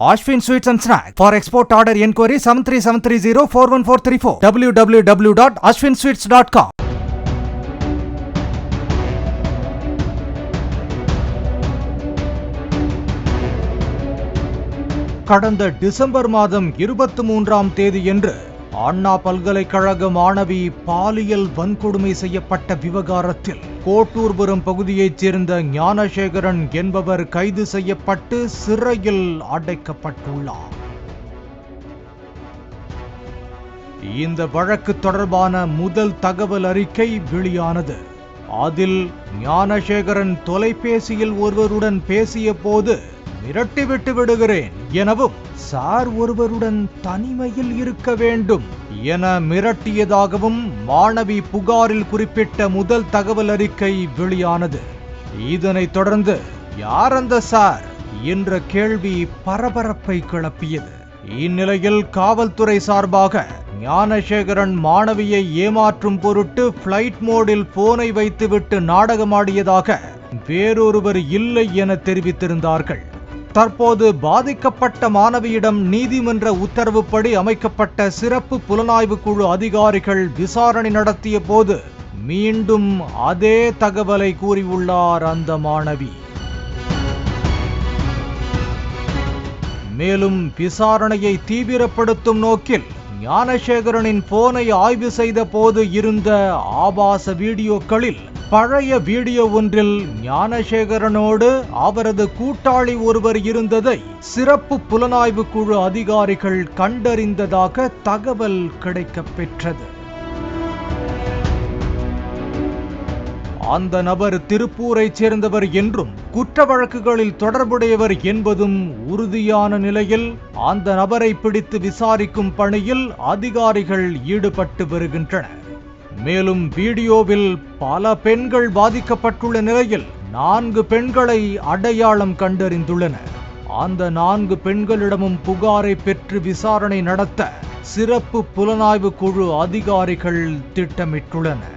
Ashwin Sweets and Snacks. For export order enquiry 73730 www.ashwinsweets.com. கடந்த December மாதம் 23ஆம் தேதியன்று அண்ணா பல்கலைக்கழக மாணவி பாலியல் வன்கொடுமை செய்யப்பட்ட விவகாரத்தில் கோட்டூர்புரம் பகுதியைச் சேர்ந்த ஞானசேகரன் என்பவர் கைது செய்யப்பட்டு சிறையில் அடைக்கப்பட்டுள்ளார். இந்த வழக்கு தொடர்பான முதல் தகவல் அறிக்கை வெளியானது. அதில் ஞானசேகரன் தொலைபேசியில் ஒருவருடன் பேசிய போது மிரட்டிவிட்டு விடுகிறேன் எனவும் சார் ஒருவருடன் தனிமையில் இருக்க வேண்டும் என மிரட்டியதாகவும் மாணவி புகாரில் குறிப்பிட்ட முதல் தகவல் அறிக்கை வெளியானது. இதனைத் தொடர்ந்து யார் அந்த சார் என்ற கேள்வி பரபரப்பை கிளப்பியது. இந்நிலையில் காவல்துறை சார்பாக ஞானசேகரன் மாணவியை ஏமாற்றும் பொருட்டு பிளைட் மோடில் போனை வைத்துவிட்டு நாடகமாடியதாக வேறொருவர் இல்லை என தெரிவித்திருந்தார்கள். தற்போது பாதிக்கப்பட்ட மாணவியிடம் நீதிமன்ற உத்தரவுப்படி அமைக்கப்பட்ட சிறப்பு புலனாய்வு குழு அதிகாரிகள் விசாரணை நடத்திய போது மீண்டும் அதே தகவலை கூறியுள்ளார் அந்த மாணவி. மேலும் விசாரணையை தீவிரப்படுத்தும் நோக்கில் ஞானசேகரனின் போனை ஆய்வு செய்த போது இருந்த ஆபாச வீடியோக்களில் பழைய வீடியோ ஒன்றில் ஞானசேகரனோடு அவரது கூட்டாளி ஒருவர் இருந்ததை சிறப்பு புலனாய்வு குழு அதிகாரிகள் கண்டறிந்ததாக தகவல் கிடைக்கப்பெற்றது. அந்த நபர் திருப்பூரைச் சேர்ந்தவர் என்றும் குற்ற வழக்குகளில் தொடர்புடையவர் என்பதும் உறுதியான நிலையில் அந்த நபரை பிடித்து விசாரிக்கும் பணியில் அதிகாரிகள் ஈடுபட்டு வருகின்றனர். மேலும் வீடியோவில் பல பெண்கள் பாதிக்கப்பட்டுள்ள நிலையில் 4 பெண்களை அடையாளம் கண்டறிந்துள்ளனர். அந்த 4 பெண்களிடமும் புகாரை பெற்று விசாரணை நடத்த சிறப்பு புலனாய்வு குழு அதிகாரிகள் திட்டமிட்டுள்ளனர்.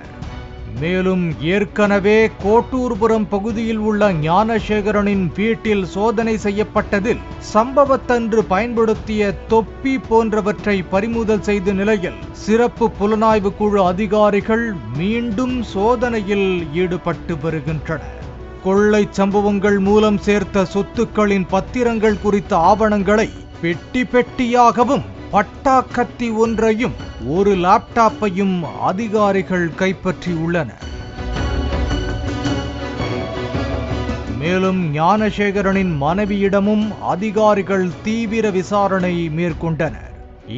மேலும் ஏற்கனவே கோட்டூர்புரம் பகுதியில் உள்ள ஞானசேகரனின் வீட்டில் சோதனை செய்யப்பட்டதில் சம்பவத்தன்று பயன்படுத்திய தொப்பி போன்றவற்றை பறிமுதல் செய்த நிலையில் சிறப்பு புலனாய்வு குழு அதிகாரிகள் மீண்டும் சோதனையில் ஈடுபட்டு வருகின்றனர். கொள்ளை சம்பவங்கள் மூலம் சேர்த்த சொத்துக்களின் பத்திரங்கள் குறித்த ஆவணங்களை பெட்டி பெட்டியாகவும் பட்டாக்கத்தி ஒன்றையும் ஒரு லேப்டாப்பையும் அதிகாரிகள் கைப்பற்றியுள்ளனர். மேலும் ஞானசேகரனின் மனைவியிடமும் அதிகாரிகள் தீவிர விசாரணை மேற்கொண்டனர்.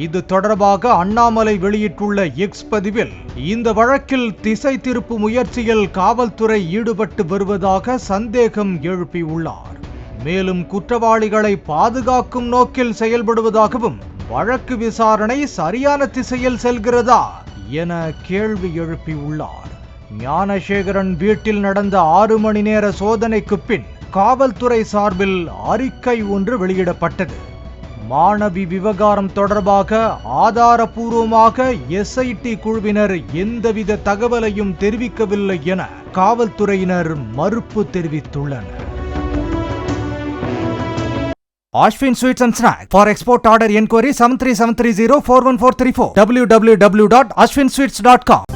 இது தொடர்பாக அண்ணாமலை வெளியிட்டுள்ள எக்ஸ் பதிவில் இந்த வழக்கில் திசை திருப்பு முயற்சியில் காவல்துறை ஈடுபட்டு வருவதாக சந்தேகம் எழுப்பியுள்ளார். மேலும் குற்றவாளிகளை பாதுகாக்கும் நோக்கில் செயல்படுவதாகவும் வழக்கு விசாரணை சரியான திசையில் செல்கிறதா என கேள்வி எழுப்பியுள்ளார். ஞானசேகரன் வீட்டில் நடந்த 6 மணி நேர சோதனைக்கு பின் காவல்துறை சார்பில் அறிக்கை ஒன்று வெளியிடப்பட்டது. மாணவி விவகாரம் தொடர்பாக ஆதாரபூர்வமாக SIT குழுவினர் எந்தவித தகவலையும் தெரிவிக்கவில்லை என காவல்துறையினர் மறுப்பு தெரிவித்துள்ளனர். Ashwin Sweets and Snacks. For export order enquiry 73730 www.ashwinsweets.com.